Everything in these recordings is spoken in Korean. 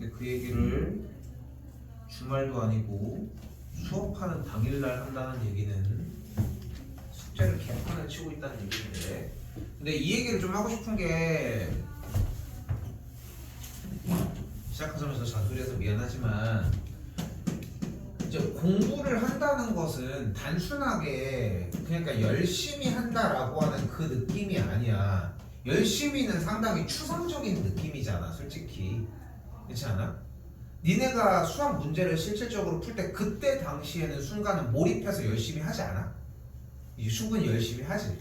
근데 그 얘기를 주말도 아니고 수업하는 당일날 한다는 얘기는 숙제를 개판을 치고 있다는 얘기인데, 근데 이 얘기를 좀 하고 싶은 게, 시작하자마자 잔소리해서 미안하지만 이제 공부를 한다는 것은 단순하게 그러니까 열심히 한다라고 하는 그 느낌이 아니야. 열심히는 상당히 추상적인 느낌이잖아, 솔직히. 그렇지 않아? 니네가 수학 문제를 실질적으로 풀 때 그때 당시에는 순간은 몰입해서 열심히 하지 않아? 충분히 열심히 하지.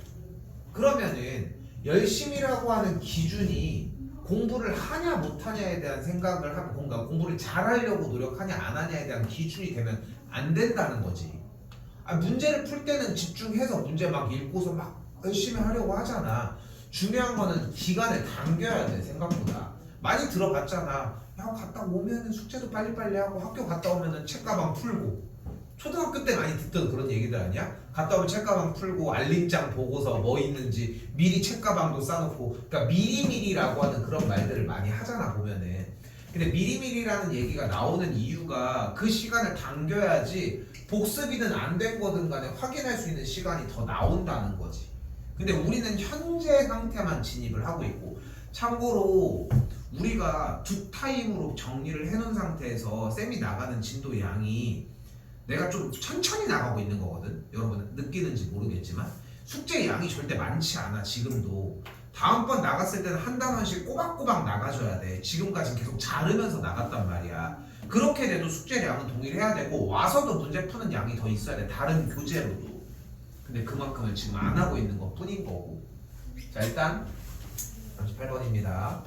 그러면은 열심히라고 하는 기준이 공부를 하냐 못하냐에 대한 생각을 하고, 뭔가 공부를 잘하려고 노력하냐 안 하냐에 대한 기준이 되면 안 된다는 거지. 문제를 풀 때는 집중해서 문제 막 읽고서 막 열심히 하려고 하잖아. 중요한 거는 기간을 당겨야 돼. 생각보다 많이 들어봤잖아. 야, 갔다 오면은 숙제도 빨리빨리 하고 학교 갔다 오면은 책가방 풀고, 초등학교 때 많이 듣던 그런 얘기들 아니야? 갔다 오면 책가방 풀고 알림장 보고서 뭐 있는지 미리 책가방도 싸놓고, 그러니까 미리미리라고 하는 그런 말들을 많이 하잖아 보면은. 근데 미리미리라는 얘기가 나오는 이유가 그 시간을 당겨야지 복습이든 안 된 거든 간에 확인할 수 있는 시간이 더 나온다는 거지. 근데 우리는 현재 상태만 진입을 하고 있고, 참고로 우리가 두 타임으로 정리를 해놓은 상태에서 쌤이 나가는 진도 양이 내가 좀 천천히 나가고 있는 거거든. 여러분 느끼는지 모르겠지만 숙제 양이 절대 많지 않아. 지금도 다음번 나갔을 때는 한 단원씩 꼬박꼬박 나가줘야 돼. 지금까지는 계속 자르면서 나갔단 말이야. 그렇게 돼도 숙제량은 동일해야 되고, 와서도 문제 푸는 양이 더 있어야 돼, 다른 교재로도. 근데 그만큼을 지금 안 하고 있는 것 뿐인 거고. 자, 일단 38번입니다.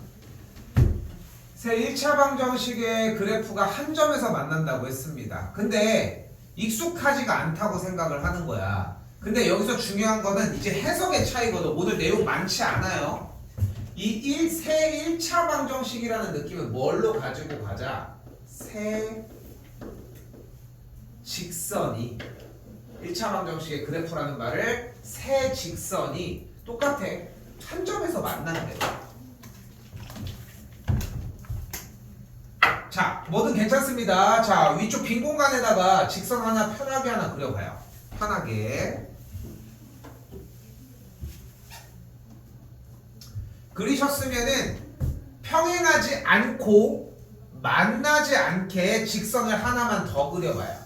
새 1차 방정식의 그래프가 한 점에서 만난다고 했습니다. 근데 익숙하지가 않다고 생각을 하는 거야. 근데 여기서 중요한 거는 이제 해석의 차이거든. 오늘 내용 많지 않아요. 새 1차 방정식이라는 느낌을 뭘로 가지고 가자? 새 직선이, 1차 방정식의 그래프라는 말을 새 직선이 똑같아. 한 점에서 만난대. 자, 뭐든 괜찮습니다. 자, 위쪽 빈 공간에다가 직선 하나 편하게 하나 그려봐요. 편하게 그리셨으면은 평행하지 않고 만나지 않게 직선을 하나만 더 그려봐요.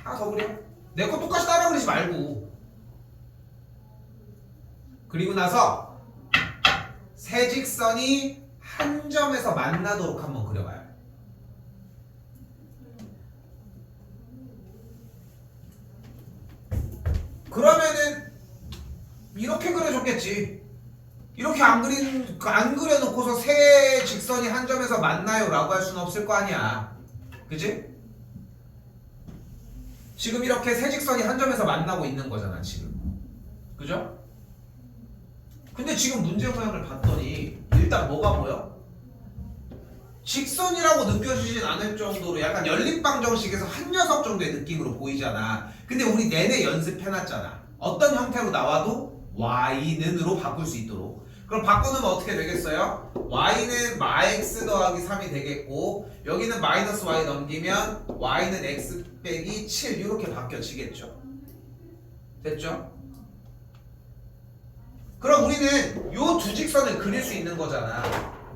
하나 더 그려. 내 거 똑같이 따라 그리지 말고. 그리고 나서 새 직선이 한 점에서 만나도록 한번 그려봐요. 그러면은 이렇게 그려줬겠지. 이렇게 안 그려놓고서 새 직선이 한 점에서 만나요 라고 할 수는 없을 거 아니야. 그치? 지금 이렇게 새 직선이 한 점에서 만나고 있는 거잖아 지금. 그죠? 근데 지금 문제 모양을 봤더니 일단 뭐가 보여? 직선이라고 느껴지진 않을 정도로 약간 연립방정식에서 한 녀석 정도의 느낌으로 보이잖아. 근데 우리 내내 연습해놨잖아. 어떤 형태로 나와도 y는으로 바꿀 수 있도록. 그럼 바꿔놓으면 어떻게 되겠어요? y는 마x 더하기 3이 되겠고, 여기는 마이너스 y 넘기면 y는 x 빼기 7 이렇게 바뀌어지겠죠. 됐죠? 그럼 우리는 요 두 직선을 그릴 수 있는 거잖아.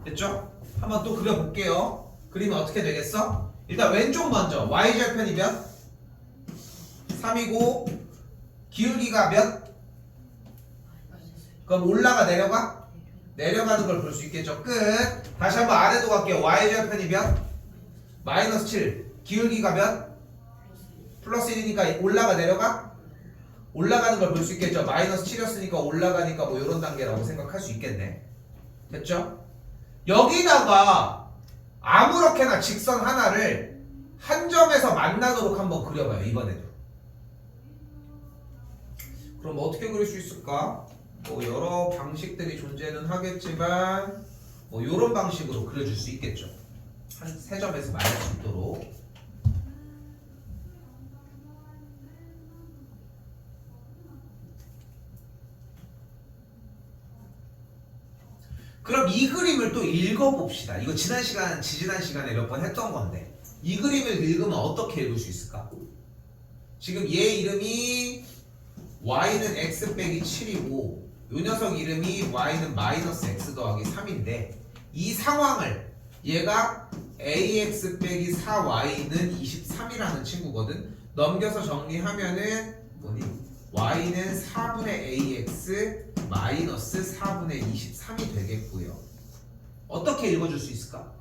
됐죠? 한번 또 그려볼게요. 그리면 어떻게 되겠어? 일단 왼쪽 먼저. y절편이 몇? 3이고 기울기가 몇? 그럼 올라가 내려가? 내려가는 걸 볼 수 있겠죠. 끝. 다시 한번 아래도 갈게요. y절편이 몇? 마이너스 7. 기울기가 몇? 플러스 1이니까 올라가 내려가? 올라가는 걸 볼 수 있겠죠. 마이너스 7이었으니까 올라가니까 뭐 이런 단계라고 생각할 수 있겠네. 됐죠? 여기다가 아무렇게나 직선 하나를 한 점에서 만나도록 한번 그려봐요. 이번에도. 그럼 어떻게 그릴 수 있을까? 뭐 여러 방식들이 존재는 하겠지만 뭐 이런 방식으로 그려줄 수 있겠죠. 한 세 점에서 만날 수 있도록. 그럼 이 그림을 또 읽어봅시다. 이거 지지난 시간에 몇 번 했던 건데 이 그림을 읽으면 어떻게 읽을 수 있을까? 지금 얘 이름이 y는 x 빼기 7이고 요 녀석 이름이 y는 마이너스 x 더하기 3인데 이 상황을 얘가 ax 빼기 4y는 23이라는 친구거든. 넘겨서 정리하면은 뭐니? y는 4분의 ax 마이너스 4분의 23이 되겠고요. 어떻게 읽어줄 수 있을까?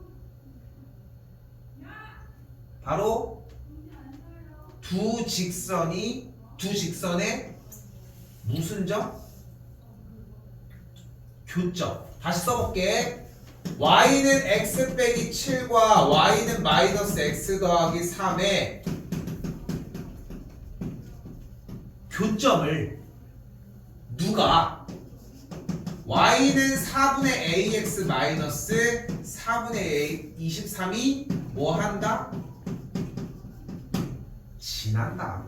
바로 두 직선에 무슨 점? 교점. 다시 써볼게. y는 x 빼기 7과 y는 마이너스 x 더하기 3의 교점을 누가 y는 4분의 ax 마이너스 4분의 23이 뭐 한다? 지난다.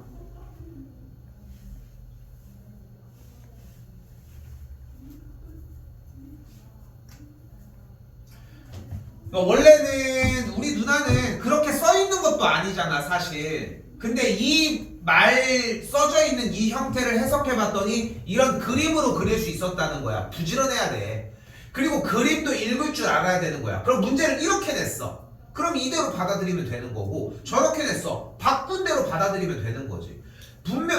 원래는 우리 누나는 그렇게 써있는 것도 아니잖아 사실. 근데 이 말 써져 있는 이 형태를 해석해봤더니 이런 그림으로 그릴 수 있었다는 거야. 부지런해야 돼. 그리고 그림도 읽을 줄 알아야 되는 거야. 그럼 문제를 이렇게 냈어. 그럼 이대로 받아들이면 되는 거고, 저렇게 냈어. 바꾼 대로 받아들이면 되는 거지.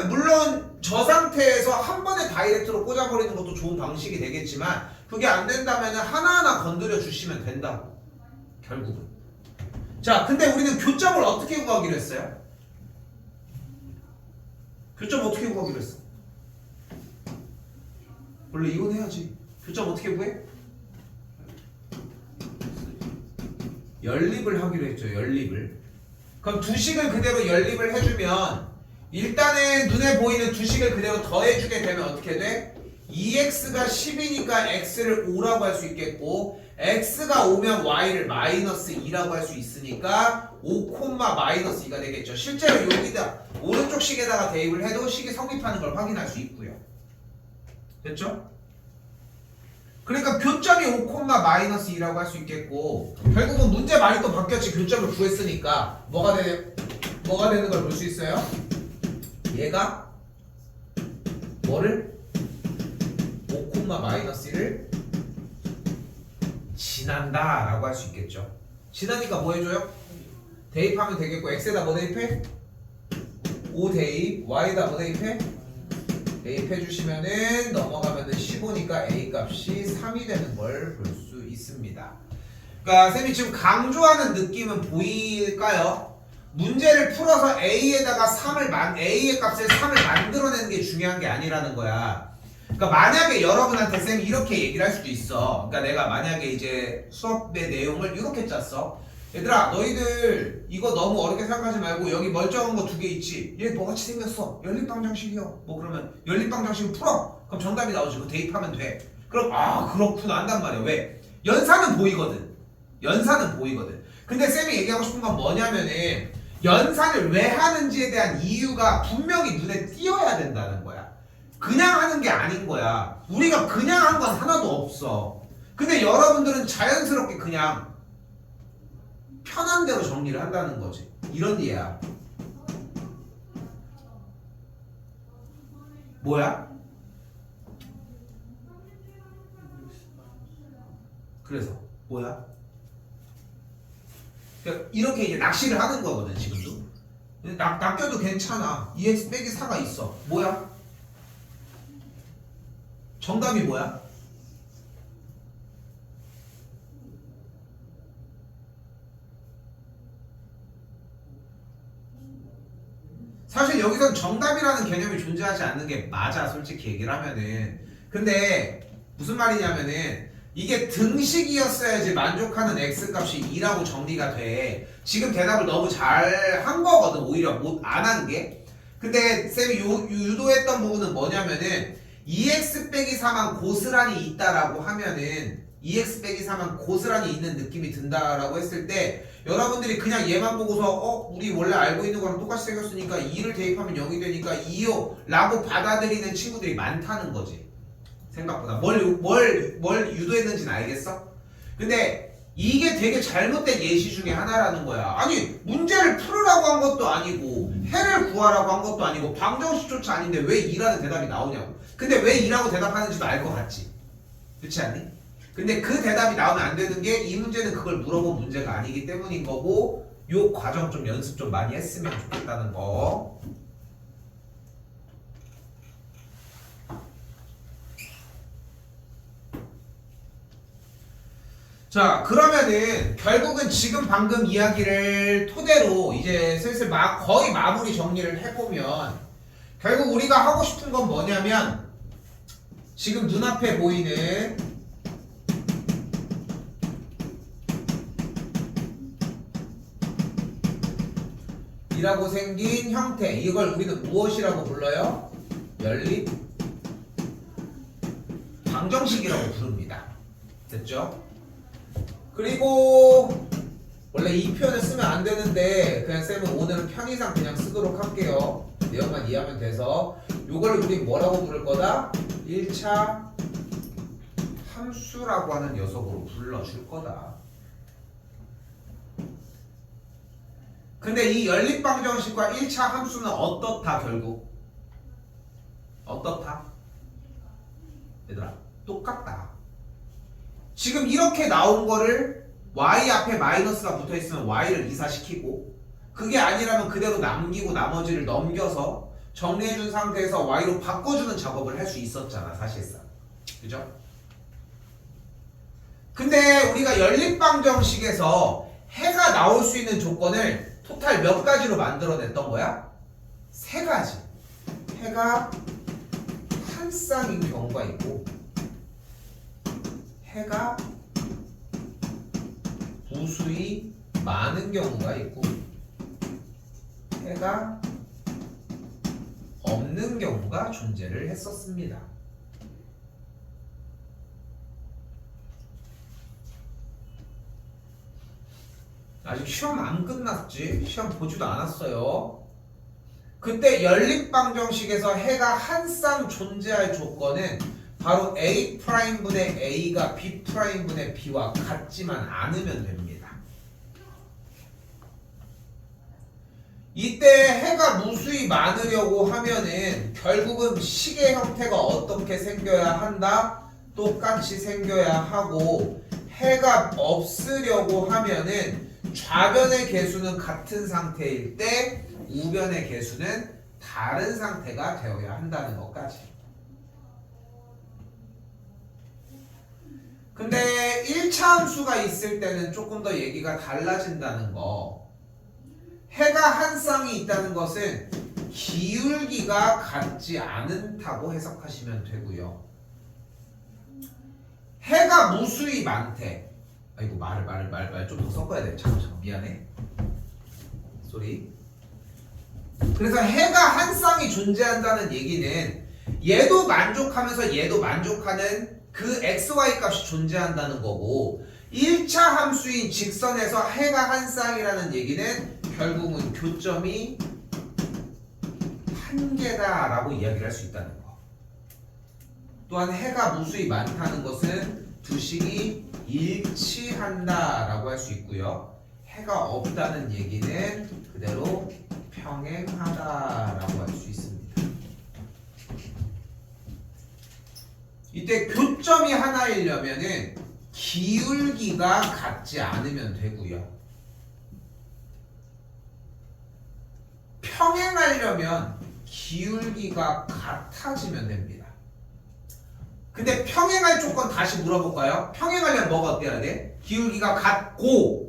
물론 저 상태에서 한 번에 다이렉트로 꽂아버리는 것도 좋은 방식이 되겠지만 그게 안 된다면 하나하나 건드려 주시면 된다고. 결국은. 자, 근데 우리는 교점을 어떻게 구하기로 했어요? 교점 어떻게 구하기로 했어? 원래 이건 해야지. 교점 어떻게 구해? 연립을 하기로 했죠. 연립을. 그럼 두 식을 그대로 연립을 해주면 일단은 눈에 보이는 두 식을 그대로 더해주게 되면 어떻게 돼? 2x가 10이니까 x를 5라고 할 수 있겠고 x가 5면 y를 마이너스 2라고 할 수 있으니까 5, 마이너스 2가 되겠죠. 실제로 여기다 오른쪽 식에다가 대입을 해도 식이 성립하는 걸 확인할 수 있고요. 됐죠? 그러니까 교점이 5, 마이너스 2라고 할 수 있겠고 결국은 문제 많이 또 바뀌었지. 교점을 구했으니까 뭐가 되는 걸 볼 수 있어요? 얘가 뭐를? 5, 마이너스 1을 지난다 라고 할 수 있겠죠. 지나니까 뭐 해줘요? 대입하면 되겠고 x에다 뭐 대입해? 5 대입, y에다 뭐 대입해? 대입해 주시면은 넘어가면은 15니까 a 값이 3이 되는 걸 볼 수 있습니다. 그러니까 쌤이 지금 강조하는 느낌은 보일까요? 문제를 풀어서 a에다가 a의 값을 3을 만들어내는 게 중요한 게 아니라는 거야. 그러니까 만약에 여러분한테 쌤이 이렇게 얘기를 할 수도 있어. 그러니까 내가 만약에 이제 수업의 내용을 이렇게 짰어. 얘들아 너희들 이거 너무 어렵게 생각하지 말고 여기 멀쩡한 거 2개 있지. 얘 뭐같이 생겼어. 연립방정식이요. 뭐 그러면 연립방정식을 풀어. 그럼 정답이 나오지. 그거 대입하면 돼. 그럼 아 그렇구나 한단 말이야. 왜? 연산은 보이거든. 근데 쌤이 얘기하고 싶은 건 뭐냐면은 연산을 왜 하는지에 대한 이유가 분명히 눈에 띄어야 된다는 거야. 그냥 하는 게 아닌 거야. 우리가 그냥 한 건 하나도 없어. 근데 여러분들은 자연스럽게 그냥 편한 대로 정리를 한다는 거지. 이런 이해야. 뭐야? 그래서 뭐야? 그러니까 이렇게 이제 낚시를 하는 거거든 지금도. 낚여도 괜찮아. 2x 빼기 4가 있어. 뭐야? 정답이 뭐야? 사실 여기선 정답이라는 개념이 존재하지 않는 게 맞아. 솔직히 얘기를 하면은. 근데 무슨 말이냐면은 이게 등식이었어야지 만족하는 x값이 2라고 정리가 돼. 지금 대답을 너무 잘 한 거거든. 오히려 안 한 게. 근데 쌤이 유도했던 부분은 뭐냐면은 2x 빼기 4만 고스란히 있다라고 하면은 2x 빼기 4만 고스란히 있는 느낌이 든다라고 했을 때 여러분들이 그냥 얘만 보고서 우리 원래 알고 있는 거랑 똑같이 생겼으니까 2를 대입하면 0이 되니까 2요 라고 받아들이는 친구들이 많다는 거지. 생각보다 뭘 유도했는지는 알겠어? 근데 이게 되게 잘못된 예시 중에 하나라는 거야. 아니 문제를 풀으라고 한 것도 아니고 해를 구하라고 한 것도 아니고 방정식조차 아닌데 왜 2라는 대답이 나오냐고. 근데 왜 2라고 대답하는지도 알 것 같지? 그렇지 않니? 근데 그 대답이 나오면 안 되는 게 이 문제는 그걸 물어본 문제가 아니기 때문인 거고 요 과정 좀 연습 좀 많이 했으면 좋겠다는 거. 자, 그러면은 결국은 지금 방금 이야기를 토대로 이제 슬슬 거의 마무리 정리를 해보면 결국 우리가 하고 싶은 건 뭐냐면 지금 눈앞에 보이는 이라고 생긴 형태, 이걸 우리는 무엇이라고 불러요? 연립 방정식이라고 부릅니다. 됐죠? 그리고 원래 이 표현을 쓰면 안 되는데 그냥 쌤은 오늘은 편의상 그냥 쓰도록 할게요. 내용만 이해하면 돼서 요거를 우리 뭐라고 부를 거다? 1차 함수라고 하는 녀석으로 불러줄 거다. 근데 이 연립방정식과 1차 함수는 어떻다 결국? 어떻다? 얘들아 똑같다. 지금 이렇게 나온 거를 y 앞에 마이너스가 붙어있으면 y를 이사시키고 그게 아니라면 그대로 남기고 나머지를 넘겨서 정리해준 상태에서 y로 바꿔주는 작업을 할 수 있었잖아 사실상. 그죠? 근데 우리가 연립방정식에서 해가 나올 수 있는 조건을 토탈 몇 가지로 만들어냈던 거야? 3가지. 해가 한 쌍인 경우가 있고 해가 무수히 많은 경우가 있고 해가 없는 경우가 존재를 했었습니다. 아직 시험 안 끝났지? 시험 보지도 않았어요. 그때 연립방정식에서 해가 한 쌍 존재할 조건은 바로 A'분의 A가 B'분의 B와 같지만 않으면 됩니다. 이때 해가 무수히 많으려고 하면은 결국은 식의 형태가 어떻게 생겨야 한다? 똑같이 생겨야 하고 해가 없으려고 하면은 좌변의 개수는 같은 상태일 때 우변의 개수는 다른 상태가 되어야 한다는 것까지. 근데 1차 함수가 있을 때는 조금 더 얘기가 달라진다는 거. 해가 한 쌍이 있다는 것은 기울기가 같지 않다고 해석하시면 되고요. 해가 무수히 많대. 아이고 말 좀 더 섞어야 돼. 잠깐 미안해. 쏘리. 그래서 해가 한 쌍이 존재한다는 얘기는 얘도 만족하면서 얘도 만족하는 그 xy 값이 존재한다는 거고 1차 함수인 직선에서 해가 한 쌍이라는 얘기는 결국은 교점이 한 개다라고 이야기를 할 수 있다는 거. 또한 해가 무수히 많다는 것은 두 식이 일치한다라고 할 수 있고요. 해가 없다는 얘기는 그대로 평행하다라고 할 수 있습니다. 이때 교점이 하나이려면은 기울기가 같지 않으면 되고요. 평행하려면 기울기가 같아지면 됩니다. 근데 평행할 조건 다시 물어볼까요? 평행하려면 뭐가 어때야 돼? 기울기가 같고.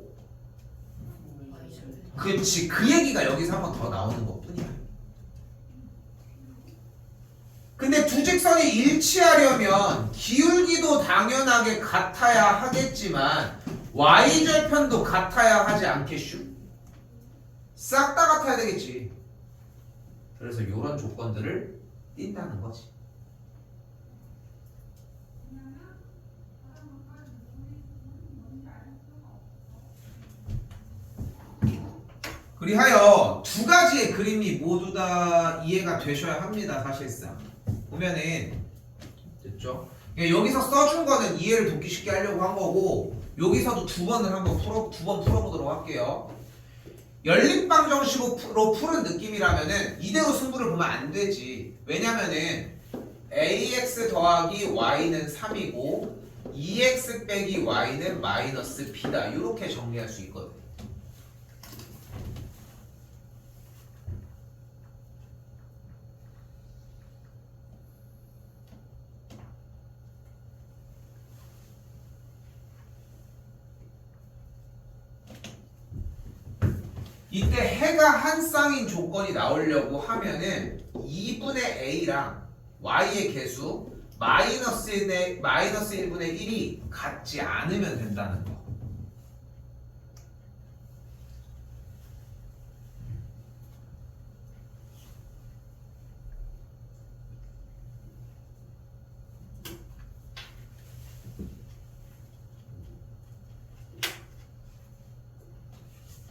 그치, 그 얘기가 여기서 한 번 더 나오는 것뿐이야. 근데 두 직선이 일치하려면 기울기도 당연하게 같아야 하겠지만 y절편도 같아야 하지 않겠슈? 싹 다 같아야 되겠지. 그래서 이런 조건들을 띈다는 거지. 그리하여 두 가지의 그림이 모두 다 이해가 되셔야 합니다. 사실상 보면은 됐죠? 여기서 써준 거는 이해를 돕기 쉽게 하려고 한 거고 여기서도 두 번 풀어보도록 할게요. 연립방 정식으로 푸는 느낌이라면은 이대로 승부를 보면 안 되지. 왜냐면은 ax 더하기 y는 3이고 2x 빼기 y는 마이너스 b다. 이렇게 정리할 수 있거든. 이때 해가 한 쌍인 조건이 나오려고 하면은 2분의 a랑 y의 개수 마이너스 1분의 1이 같지 않으면 된다는 거.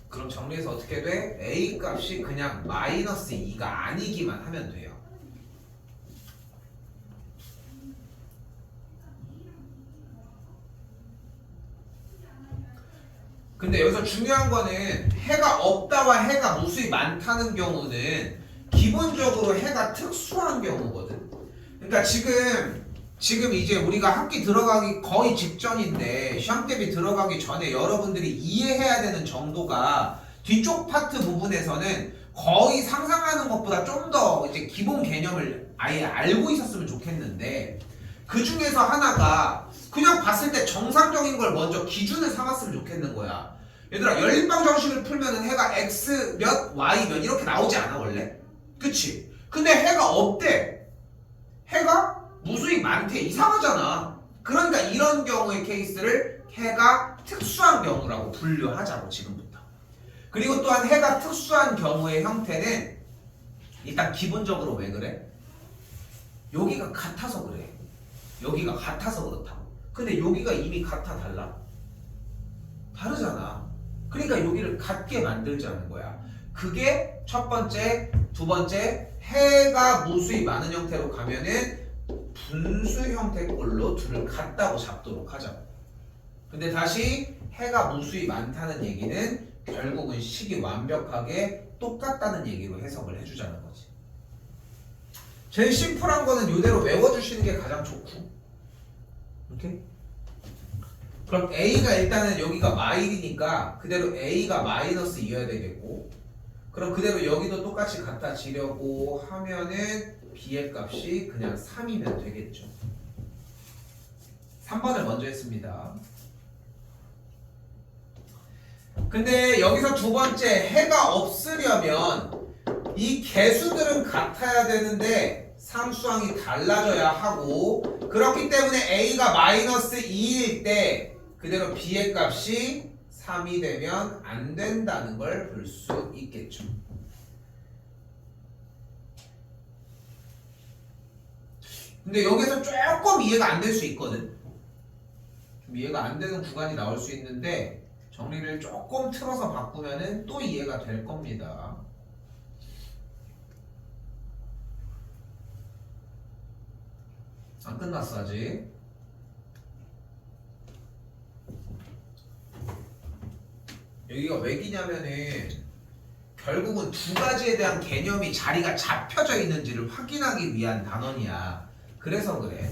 그럼 정리해서 어떻게 돼? a 값이 그냥 마이너스 2가 아니기만 하면 돼요. 근데 여기서 중요한 거는 해가 없다와 해가 무수히 많다는 경우는 기본적으로 해가 특수한 경우거든. 그러니까 지금 이제 우리가 학기 들어가기 거의 직전인데 시험 대비 들어가기 전에 여러분들이 이해해야 되는 정도가 뒤쪽 파트 부분에서는 거의 상상하는 것보다 좀 더 이제 기본 개념을 아예 알고 있었으면 좋겠는데 그 중에서 하나가 그냥 봤을 때 정상적인 걸 먼저 기준을 삼았으면 좋겠는 거야. 얘들아 연립방 정식을 풀면은 해가 x 몇 y 몇 이렇게 나오지 않아 원래? 그치? 근데 해가 없대. 해가 무수히 많대. 이상하잖아. 그러니까 이런 경우의 케이스를 해가 특수한 경우라고 분류하자고 지금부터. 그리고 또한 해가 특수한 경우의 형태는 일단 기본적으로 왜 그래? 여기가 같아서 그래. 여기가 같아서 그렇다고. 근데 여기가 이미 같아 달라? 다르잖아. 그러니까 여기를 같게 만들자는 거야. 그게 첫 번째, 두 번째 해가 무수히 많은 형태로 가면은 분수 형태꼴로 둘을 같다고 잡도록 하자. 근데 다시 해가 무수히 많다는 얘기는 결국은 식이 완벽하게 똑같다는 얘기로 해석을 해주자는 거지. 제일 심플한 거는 이대로 외워주시는 게 가장 좋고. 오케이? 그럼 A가 일단은 여기가 마일이니까 그대로 A가 마이너스 2여야 되겠고 그럼 그대로 여기도 똑같이 갖다 지려고 하면은 B의 값이 그냥 3이면 되겠죠. 3번을 먼저 했습니다. 근데 여기서 두 번째 해가 없으려면 이 개수들은 같아야 되는데 상수항이 달라져야 하고 그렇기 때문에 A가 마이너스 2일 때 그대로 B의 값이 3이 되면 안 된다는 걸 볼 수 있겠죠. 근데 여기서 조금 이해가 안 될 수 있거든. 좀 이해가 안 되는 구간이 나올 수 있는데 정리를 조금 틀어서 바꾸면은 또 이해가 될 겁니다. 안 끝났어 아직. 여기가 왜 기냐면은 결국은 두 가지에 대한 개념이 자리가 잡혀져 있는지를 확인하기 위한 단원이야. 그래서 그래.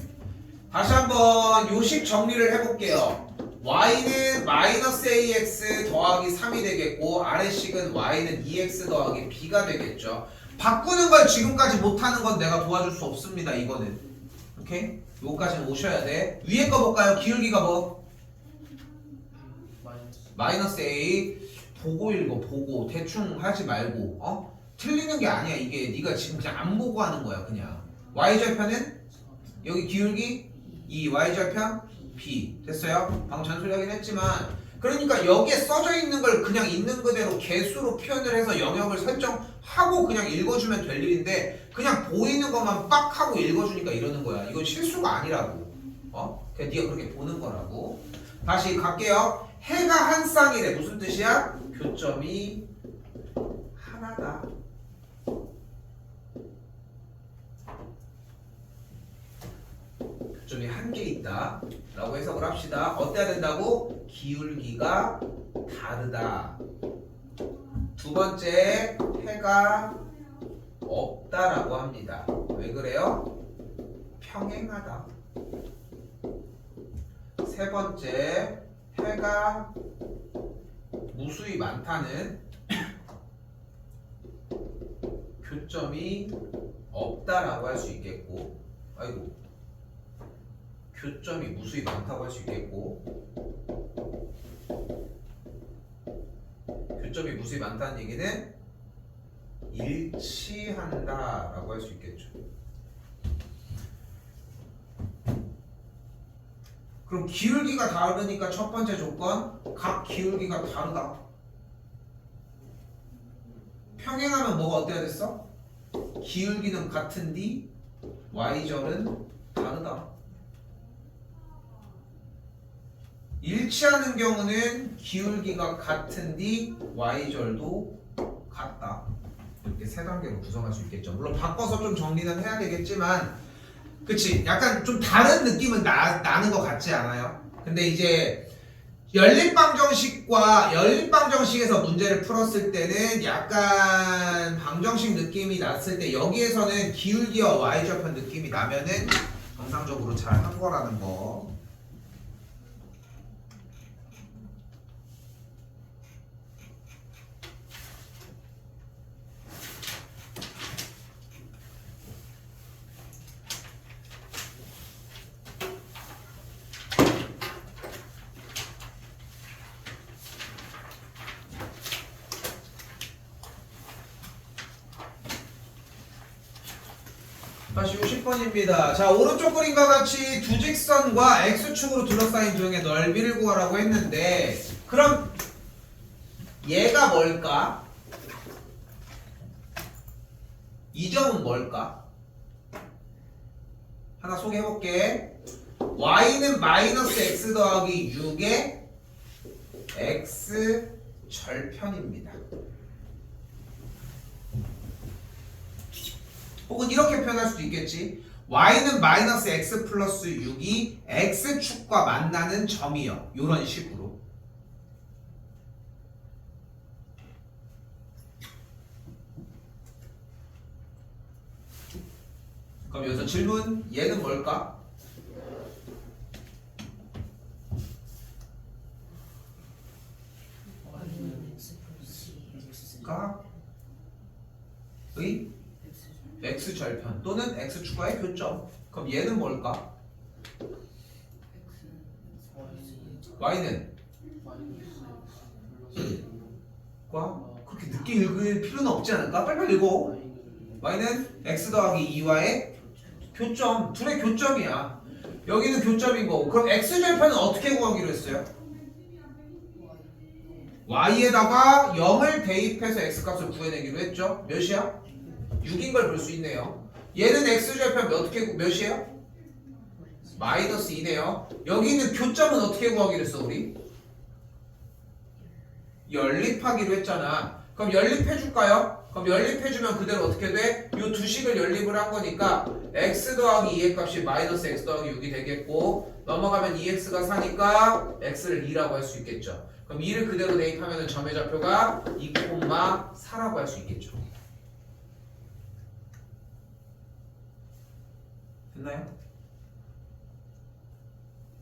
다시 한번 요식 정리를 해볼게요. y는 마이너스 ax 더하기 3이 되겠고 아래식은 y는 2x 더하기 b가 되겠죠. 바꾸는 걸 지금까지 못하는 건 내가 도와줄 수 없습니다. 이거는 오케이? 요거까지는 오셔야 돼. 위에 거 볼까요? 기울기가 뭐? 마이너스 a. 보고 읽어. 보고 대충 하지 말고 틀리는 게 아니야. 이게 네가 지금 그냥 안 보고 하는 거야. 그냥 y절편은 여기 기울기 이 y절편 b 됐어요? 방금 잔소리하긴 했지만 그러니까 여기에 써져 있는 걸 그냥 있는 그대로 개수로 표현을 해서 영역을 설정하고 그냥 읽어주면 될 일인데 그냥 보이는 것만 빡 하고 읽어주니까 이러는 거야. 이건 실수가 아니라고. 그냥 네가 그렇게 보는 거라고. 다시 갈게요. 해가 한 쌍이래. 무슨 뜻이야? 교점이 하나다. 교점이 한 개 있다 라고 해석을 합시다. 어때야 된다고? 기울기가 다르다. 두 번째, 해가 없다라고 합니다. 왜 그래요? 평행하다. 세 번째, 해가 무수히 많다는 교점이 없다라고 할 수 있겠고, 아이고, 교점이 무수히 많다고 할 수 있겠고, 교점이 무수히 많다는 얘기는 일치한다라고 할 수 있겠죠. 그럼 기울기가 다르니까 첫 번째 조건, 각 기울기가 다르다. 평행하면 뭐가 어때야 됐어? 기울기는 같은데 y절은 다르다. 일치하는 경우는 기울기가 같은데 y절도 같다. 이렇게 세 단계로 구성할 수 있겠죠. 물론 바꿔서 좀 정리는 해야 되겠지만, 그치? 약간 좀 다른 느낌은 나는 것 같지 않아요? 근데 이제 연립방정식에서 문제를 풀었을 때는 약간 방정식 느낌이 났을 때 여기에서는 기울기와 y절편 느낌이 나면은 정상적으로 잘 한 거라는 거. 다시 50번입니다. 자, 오른쪽 그림과 같이 두 직선과 x축으로 둘러싸인 도형의 넓이를 구하라고 했는데, 그럼 얘가 뭘까? 이 점은 뭘까? 하나 소개해볼게. y는 마이너스 x 더하기 6의 x 절편입니다. 혹은 이렇게 표현할 수도 있겠지. y는 마이너스 x 플러스 6이 x축과 만나는 점이요. 이런 식으로. 그럼 여기서 질문, 얘는 뭘까? 가? 의? x절편 또는 x축과의 교점. 그럼 얘는 뭘까? y는? 과? 그렇게 늦게 읽을 필요는 없지 않을까? 빨리빨리 읽어. y는 x 더하기 2와의 교점. 둘의 교점이야. 여기는 교점인 거고. 그럼 x절편은 어떻게 구하기로 했어요? y에다가 0을 대입해서 x값을 구해내기로 했죠. 몇이야? 6인 걸 볼 수 있네요. 얘는 x절편 몇이에요? 마이너스 2네요. 여기 있는 교점은 어떻게 구하기로 했어 우리? 연립하기로 했잖아. 그럼 연립해줄까요? 그럼 연립해주면 그대로 어떻게 돼? 이 두 식을 연립을 한 거니까 x 더하기 2의 값이 마이너스 x 더하기 6이 되겠고, 넘어가면 2x가 4니까 x를 2라고 할 수 있겠죠. 그럼 2를 그대로 대입하면 점의 좌표가 2,4라고 할 수 있겠죠. 됐나요?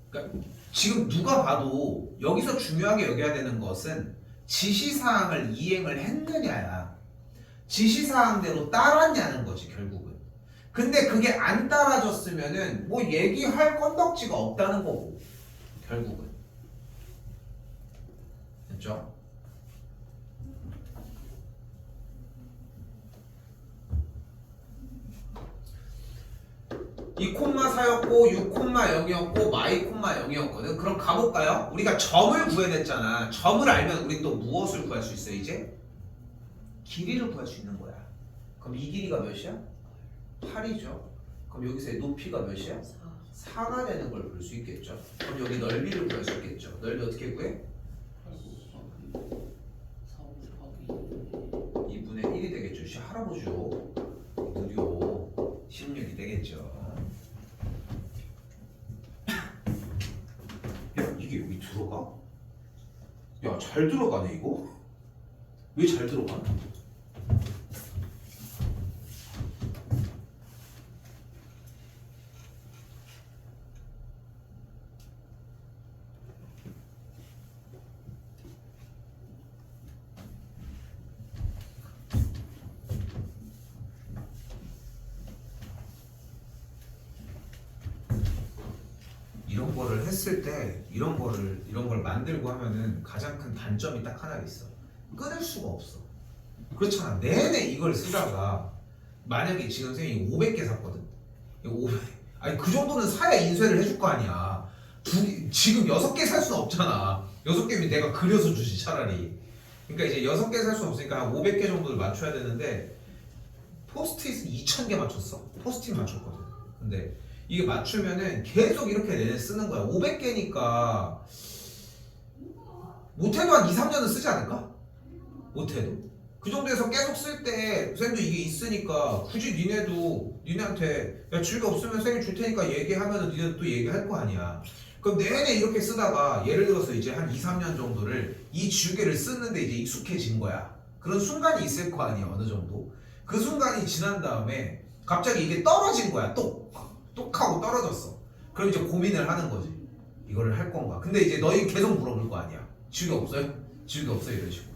그러니까 지금 누가 봐도 여기서 중요하게 여겨야 되는 것은 지시사항을 이행을 했느냐야. 지시사항대로 따랐냐는 거지 결국은. 근데 그게 안 따라졌으면은 뭐 얘기할 건덕지가 없다는 거고 결국은. 됐죠? 이 콤마 4였고 6 콤마 0이었고 마이 콤마 0이었거든. 그럼 가볼까요? 우리가 점을 구해냈잖아. 점을 알면 우리 또 무엇을 구할 수 있어 이제? 길이를 구할 수 있는 거야. 그럼 이 길이가 몇이야? 8이죠. 그럼 여기서의 높이가 몇이야? 4가 되는 걸 볼 수 있겠죠. 그럼 여기 넓이를 구할 수 있겠죠. 넓이 어떻게 구해? 2분의 1이 되겠죠. 씨 할아버지요. 느려. 16이 되겠죠. 들어가? 야, 잘 들어가네 이거? 왜 잘 들어가? 이런 거를 했을 때 이런 걸 만들고 하면은 가장 큰 단점이 딱 하나 있어. 끊을 수가 없어. 그렇잖아. 내내 이걸 쓰다가 만약에 지금 선생님이 500개 샀거든. 500. 아니 그 정도는 사야 인쇄를 해줄 거 아니야. 지금 6개 살 수는 없잖아. 6개면 내가 그려서 주지 차라리. 그러니까 이제 6개 살 수는 없으니까 한 500개 정도를 맞춰야 되는데 포스트잇은 2000개 맞췄어. 포스트잇 맞췄거든. 근데 이게 맞추면은 계속 이렇게 내내 쓰는 거야. 500개니까 못해도 한 2, 3년은 쓰지 않을까? 못해도 그 정도에서 계속 쓸 때 쌤도 이게 있으니까 굳이 니네한테 야 줄게 없으면 쌤이 줄 테니까 얘기하면은 니네도 또 얘기할 거 아니야. 그럼 내내 이렇게 쓰다가 예를 들어서 이제 한 2, 3년 정도를 이 줄개를 쓰는데 이제 익숙해진 거야. 그런 순간이 있을 거 아니야. 어느 정도 그 순간이 지난 다음에 갑자기 이게 떨어진 거야. 똑 하고 떨어졌어. 그럼 이제 고민을 하는 거지. 이거를 할 건가. 근데 이제 너희 계속 물어볼 거 아니야. 줄개 없어요? 줄개 없어요? 이런 식으로.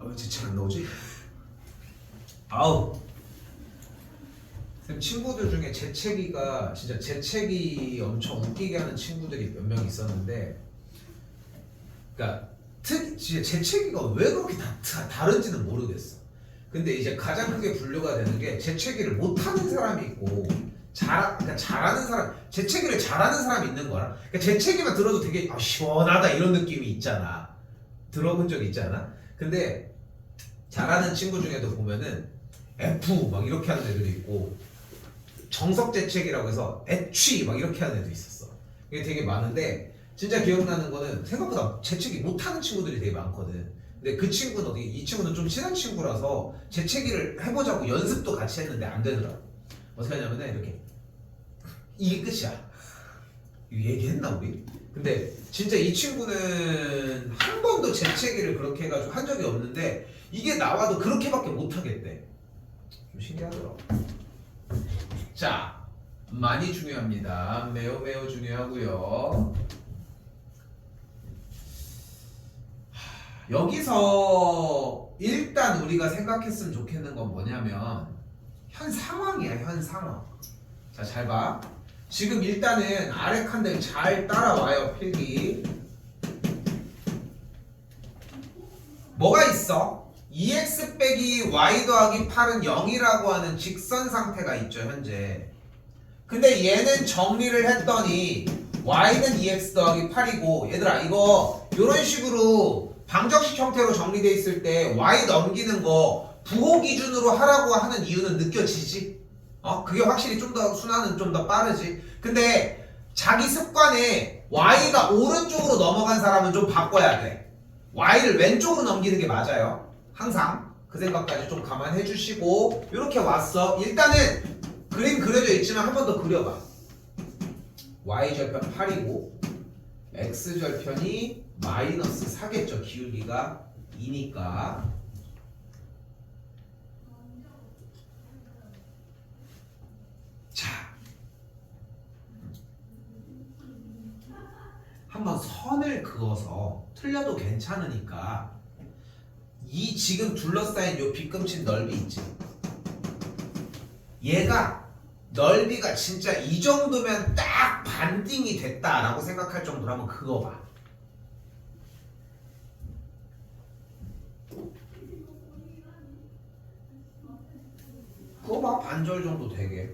왜 지체 안 나오지? 아우. 쌤 친구들 중에 재채기가 진짜 재채기 엄청 웃기게 하는 친구들이 몇 명 있었는데, 그러니까 진짜 재채기가 왜 그렇게 다른지는 모르겠어. 근데 이제 가장 크게 분류가 되는 게 재채기를 못하는 사람이 있고 그러니까 잘하는 사람, 재채기를 잘하는 사람이 있는 거야. 그러니까 재채기만 들어도 되게 시원하다 이런 느낌이 있잖아. 들어본 적 있지 않아? 근데 잘하는 친구 중에도 보면은 F 막 이렇게 하는 애들도 있고 정석 재채기라고 해서 애취 막 이렇게 하는 애도 있었어. 이게 되게 많은데 진짜 기억나는 거는 생각보다 재채기 못하는 친구들이 되게 많거든. 근데 그 친구는 이 친구는 좀 친한 친구라서 재채기를 해보자고 연습도 같이 했는데 안 되더라고. 어떻게 하냐면은 이렇게 이게 끝이야. 이거 얘기했나 우리? 근데 진짜 이 친구는 한 번도 재채기를 그렇게 해가지고 한 적이 없는데 이게 나와도 그렇게밖에 못하겠대. 좀 신기하더라고. 자, 많이 중요합니다. 매우 매우 중요하고요. 여기서 일단 우리가 생각했으면 좋겠는 건 뭐냐면 현 상황이야. 현 상황. 자, 잘 봐. 지금 일단은 아래 칸들 잘 따라와요. 필기. 뭐가 있어? 2x 빼기 y 더하기 8은 0이라고 하는 직선 상태가 있죠. 현재. 근데 얘는 정리를 했더니 y는 2x 더하기 8이고 얘들아 이거 이런 식으로 방정식 형태로 정리돼 있을 때 y 넘기는 거 부호 기준으로 하라고 하는 이유는 느껴지지? 그게 확실히 좀 더 순환은 좀 더 빠르지. 근데 자기 습관에 y가 오른쪽으로 넘어간 사람은 좀 바꿔야 돼. y를 왼쪽으로 넘기는 게 맞아요. 항상 그 생각까지 좀 감안해 주시고 이렇게 왔어. 일단은 그림 그려져 있지만 한 번 더 그려봐. y절편 8이고 x절편이 마이너스 4겠죠. 기울기가 2니까. 자, 한번 선을 그어서 틀려도 괜찮으니까 이 지금 둘러싸인 요 빗금친 넓이 있지. 얘가 넓이가 진짜 이 정도면 딱 반띵이 됐다라고 생각할 정도로 한번 그어봐. 그어봐. 반절 정도 되게.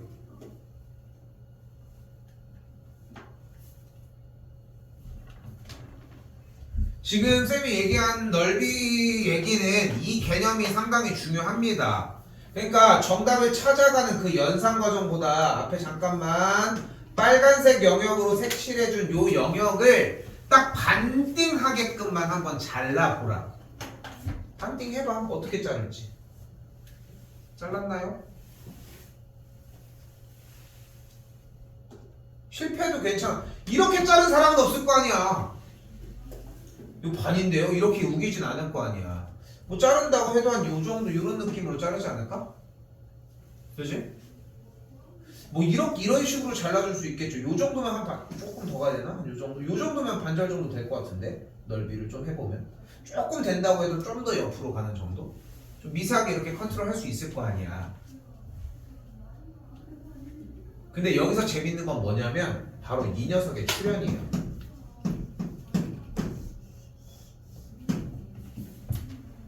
지금 쌤이 얘기한 넓이 얘기는 이 개념이 상당히 중요합니다. 그러니까 정답을 찾아가는 그 연산 과정보다 앞에 잠깐만 빨간색 영역으로 색칠해준 요 영역을 딱 반띵하게끔만 한번 잘라보라. 반띵 해봐. 어떻게 자를지. 잘랐나요? 실패해도 괜찮아. 이렇게 자른 사람은 없을 거 아니야. 이거 반인데요? 이렇게 우기진 않을 거 아니야. 뭐 자른다고 해도 한 요 정도 이런 느낌으로 자르지 않을까? 그지? 뭐 이런 식으로 잘라줄 수 있겠죠. 요 정도면 조금 더 가야 되나? 요 정도? 요 정도면 반절 정도 될 것 같은데? 넓이를 좀 해보면 조금 된다고 해도 좀 더 옆으로 가는 정도? 좀 미세하게 이렇게 컨트롤 할 수 있을 거 아니야. 근데 여기서 재밌는 건 뭐냐면 바로 이 녀석의 출현이에요.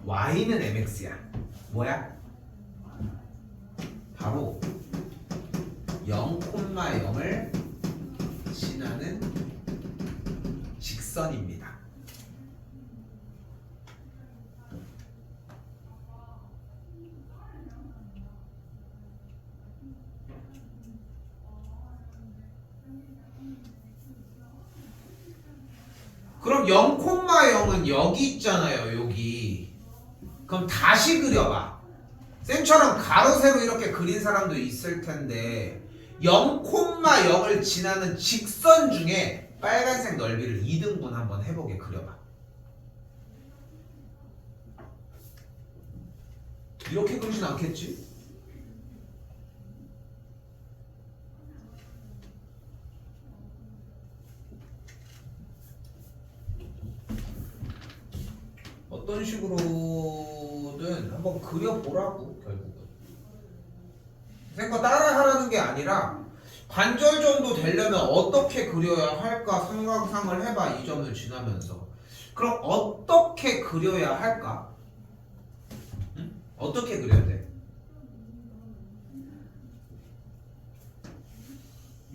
y는 mx야. 뭐야? 바로 0,0을 지나는 직선입니다. 그럼 0,0은 여기 있잖아요. 여기. 그럼 다시 그려봐. 쌤처럼 가로 세로 이렇게 그린 사람도 있을 텐데 0,0을 지나는 직선 중에 빨간색 넓이를 2등분 한번 해보게 그려봐. 이렇게 그리진 않겠지? 어떤 식으로든 한번 그려보라고. 결국은 쌤과 따라 하라는 게 아니라 반절 정도 되려면 어떻게 그려야 할까 상상을 해봐. 이 점을 지나면서. 그럼 어떻게 그려야 할까? 응? 어떻게 그려야 돼?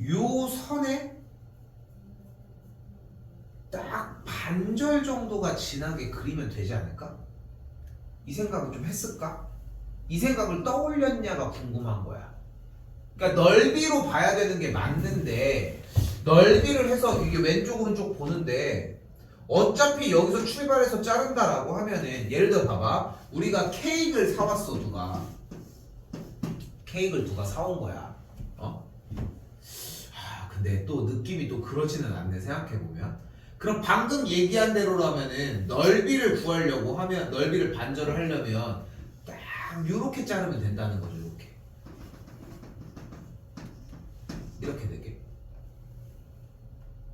요 선에 딱 반절 정도가 지나게 그리면 되지 않을까? 이 생각을 좀 했을까? 이 생각을 떠올렸냐가 궁금한 거야. 그러니까 넓이로 봐야 되는 게 맞는데 넓이를 해서 이게 왼쪽 오른쪽 보는데 어차피 여기서 출발해서 자른다라고 하면은 예를 들어 봐봐. 우리가 케이크를 사왔어. 케이크를 누가 사온 거야. 근데 또 느낌이 또 그러지는 않네. 생각해보면. 그럼 방금 얘기한 대로라면은 넓이를 구하려고 하면 넓이를 반절을 하려면 딱 요렇게 자르면 된다는 거죠. 이렇게 되게.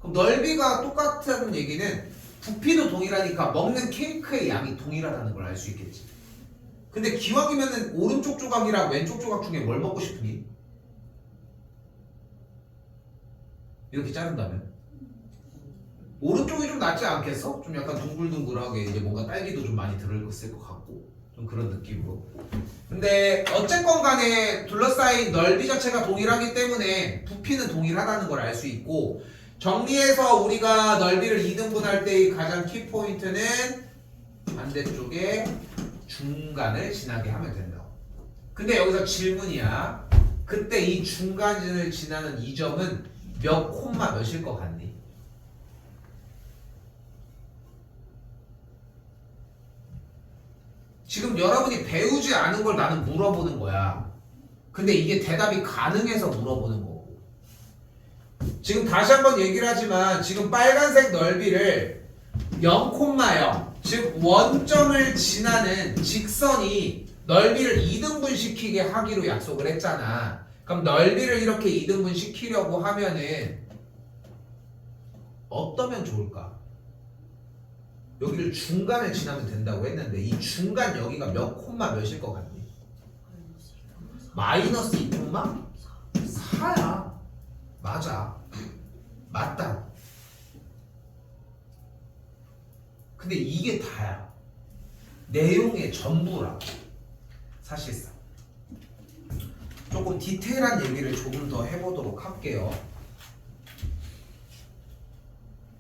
그럼 넓이가 똑같다는 얘기는 부피도 동일하니까 먹는 케이크의 양이 동일하다는 걸 알 수 있겠지. 근데 기왕이면은 오른쪽 조각이랑 왼쪽 조각 중에 뭘 먹고 싶으니? 이렇게 자른다면 오른쪽이 좀 낫지 않겠어? 좀 약간 둥글둥글하게 이제 뭔가 딸기도 좀 많이 들어있을 것 같고 좀 그런 느낌으로. 근데 어쨌건 간에 둘러싸인 넓이 자체가 동일하기 때문에 부피는 동일하다는 걸 알 수 있고, 정리해서 우리가 넓이를 2등분할 때의 가장 키포인트는 반대쪽에 중간을 지나게 하면 된다. 근데 여기서 질문이야. 그때 이 중간을 지나는 이 점은 몇 콤마 몇일 것 같니? 지금 여러분이 배우지 않은 걸 나는 물어보는 거야. 근데 이게 대답이 가능해서 물어보는 거고. 지금 다시 한번 얘기를 하지만 지금 빨간색 넓이를 0,0 즉 원점을 지나는 직선이 넓이를 2등분 시키게 하기로 약속을 했잖아. 그럼 넓이를 이렇게 2등분 시키려고 하면은 어떠면 좋을까? 여기를 중간을 지나면 된다고 했는데 이 중간 여기가 몇 콤마 몇일 것 같니? 마이너스 2 콤마 4야. 맞아. 맞다. 근데 이게 다야. 내용의 전부라. 사실상. 조금 디테일한 얘기를 조금 더 해보도록 할게요.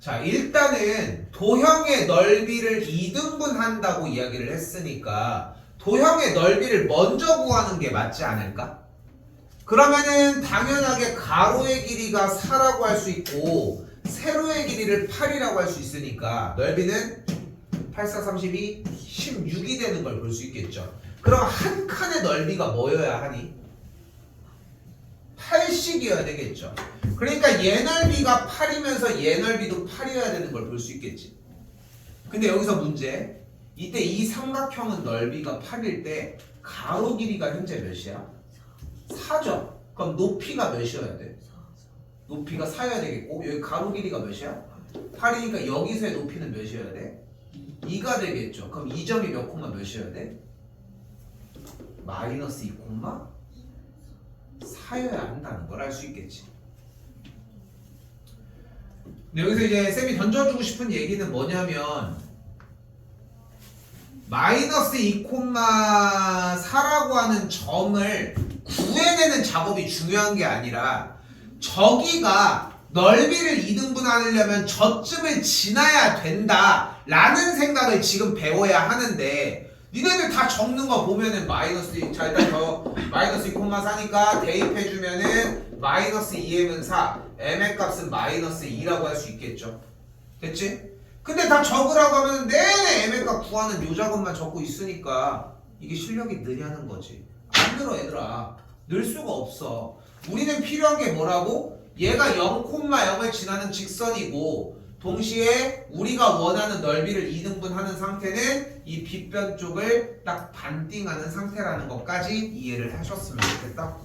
자, 일단은 도형의 넓이를 2등분 한다고 이야기를 했으니까 도형의 넓이를 먼저 구하는 게 맞지 않을까? 그러면은 당연하게 가로의 길이가 4라고 할 수 있고 세로의 길이를 8이라고 할 수 있으니까 넓이는 8, 4, 32, 16이 되는 걸 볼 수 있겠죠. 그럼 한 칸의 넓이가 뭐여야 하니? 8씩이어야 되겠죠. 그러니까 얘 넓이가 8이면서 얘 넓이도 8이어야 되는 걸 볼 수 있겠지. 근데 여기서 문제. 이때 이 삼각형은 넓이가 8일 때 가로 길이가 현재 몇이야? 4죠. 그럼 높이가 몇이어야 돼? 높이가 4여야 되겠고 여기 가로 길이가 몇이야? 8이니까 여기서의 높이는 몇이어야 돼? 2가 되겠죠. 그럼 이 점이 몇 콤마 몇이어야 돼? 마이너스 2 콤마 4여야 한다는 걸 알 수 있겠지. 근데 여기서 이제 쌤이 던져주고 싶은 얘기는 뭐냐면 마이너스 2 콤마 4라고 하는 점을 구해내는 작업이 중요한 게 아니라 저기가 넓이를 2등분하려면 저쯤을 지나야 된다 라는 생각을 지금 배워야 하는데 니네들 다 적는 거 보면은 마이너스 2, 자 일단 저 마이너스 2,4니까 대입해주면은 마이너스 2m은 4 m의 값은 마이너스 2라고 할 수 있겠죠. 됐지? 근데 다 적으라고 하면 내내 m의 값 구하는 요 작업만 적고 있으니까 이게 실력이 느냐는 거지. 안 늘어 얘들아. 늘 수가 없어. 우리는 필요한 게 뭐라고? 얘가 0,0을 지나는 직선이고 동시에 우리가 원하는 넓이를 2등분하는 상태는 이 빗변 쪽을 딱 반띵하는 상태라는 것까지 이해를 하셨으면 좋겠다.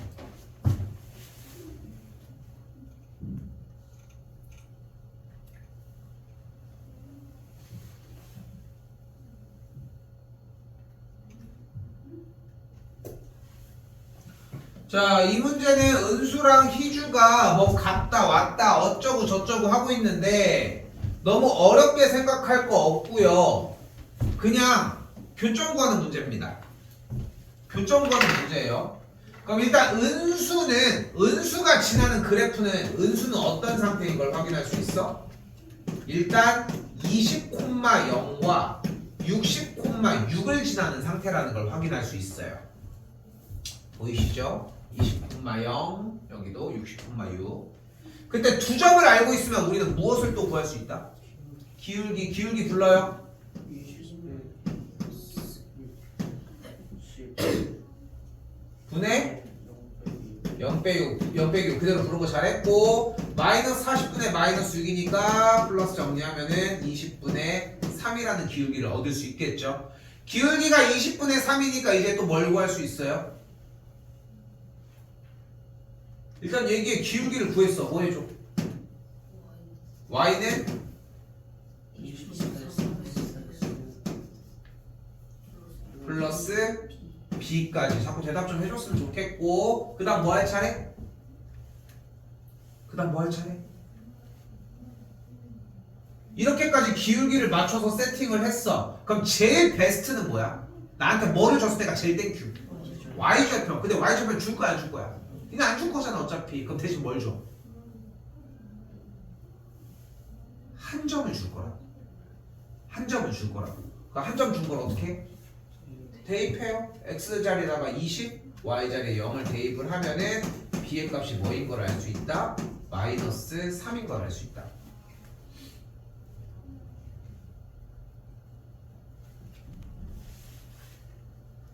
자, 이 문제는 은수랑 희주가 뭐 갔다 왔다 어쩌고 저쩌고 하고 있는데 너무 어렵게 생각할 거 없고요. 그냥 교점 구하는 문제입니다. 교점 구하는 문제예요. 그럼 일단 은수가 지나는 그래프는 은수는 어떤 상태인 걸 확인할 수 있어? 일단 20,0와 60,6을 지나는 상태라는 걸 확인할 수 있어요. 보이시죠? 20,0 여기도 60,6. 그때 두 점을 알고 있으면 우리는 무엇을 또 구할 수 있다? 기울기 불러요? 분의 0 빼기 6 그대로 부른 거 잘했고 마이너스 40분의 마이너스 6이니까 플러스 정리하면은 20분의 3이라는 기울기를 얻을 수 있겠죠. 기울기가 20분의 3이니까 이제 또 뭘 구할 수 있어요? 일단 얘기해. 기울기를 구했어. 뭐 해줘? y는 플러스 b까지. 자꾸 대답 좀 해줬으면 좋겠고 그 다음 뭐 할 차례? 이렇게까지 기울기를 맞춰서 세팅을 했어. 그럼 제일 베스트는 뭐야? 나한테 뭐를 줬을 때가 제일 땡큐? y좌표. 근데 y좌표 줄 거야 안 줄 거야? 니네 안 줄 거잖아 어차피. 그럼 대신 뭘 줘? 한 점을 줄 거라. 한 점을 줄 거라고. 그러니까 한 점 준 걸 어떻게 해? 대입해요. x자리에다가 20, y자리에 0을 대입을 하면은 b의 값이 뭐인 걸 알 수 있다? 마이너스 3인 걸 알 수 있다.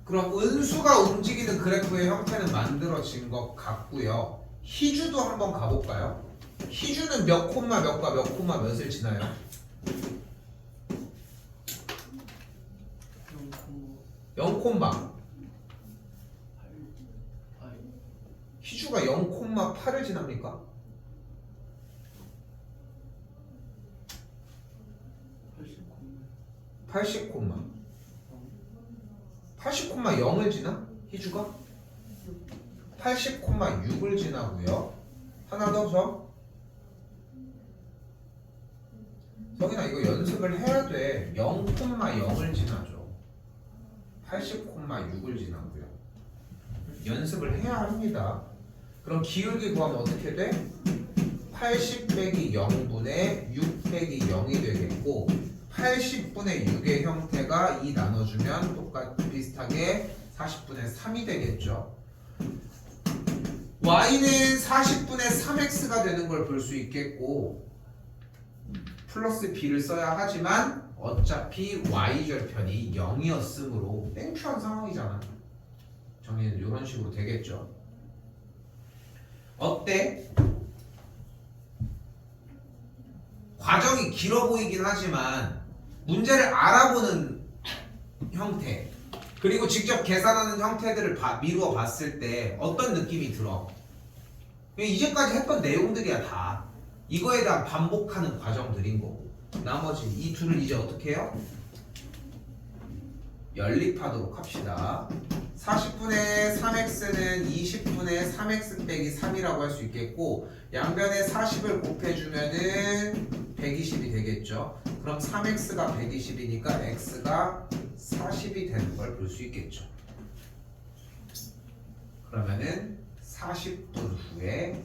그럼 은수가 움직이는 그래프의 형태는 만들어진 것 같고요. 희주도 한번 가볼까요? 희주는 몇 콤마 몇과 몇 콤마 몇을 지나요? 0 콤마. 희주가 0 콤마 8을 지납니까? 80 콤마. 80,0을 지나? 희주가? 80,6을 지나고요. 하나 더 줘. 성인아 이거 연습을 해야 돼. 0,0을 지나죠. 80,6을 지나고요. 연습을 해야 합니다. 그럼 기울기 구하면 어떻게 돼? 80 빼기 0분의 6 빼기 0이 되겠고 80분의 6의 형태가 2 나눠주면 비슷하게 40분의 3이 되겠죠. y는 40분의 3x가 되는 걸 볼 수 있겠고 플러스 b를 써야 하지만 어차피 y절편이 0이었으므로 땡큐한 상황이잖아. 정리는 이런 식으로 되겠죠. 어때? 과정이 길어 보이긴 하지만 문제를 알아보는 형태 그리고 직접 계산하는 형태들을 미루어 봤을 때 어떤 느낌이 들어? 이제까지 했던 내용들이야 다. 이거에 대한 반복하는 과정들인 거고 나머지 이 둘을 이제 어떻게 해요? 연립하도록 합시다. 40분의 3x는 20분의 3x 빼기 3이라고 할 수 있겠고 양변에 40을 곱해주면은 120이 되겠죠. 그럼 3x가 120이니까 x가 40이 되는 걸 볼 수 있겠죠. 그러면은 40분 후에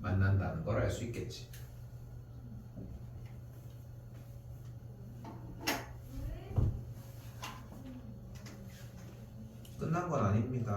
만난다는 걸 알 수 있겠지. 끝난 건 아닙니다.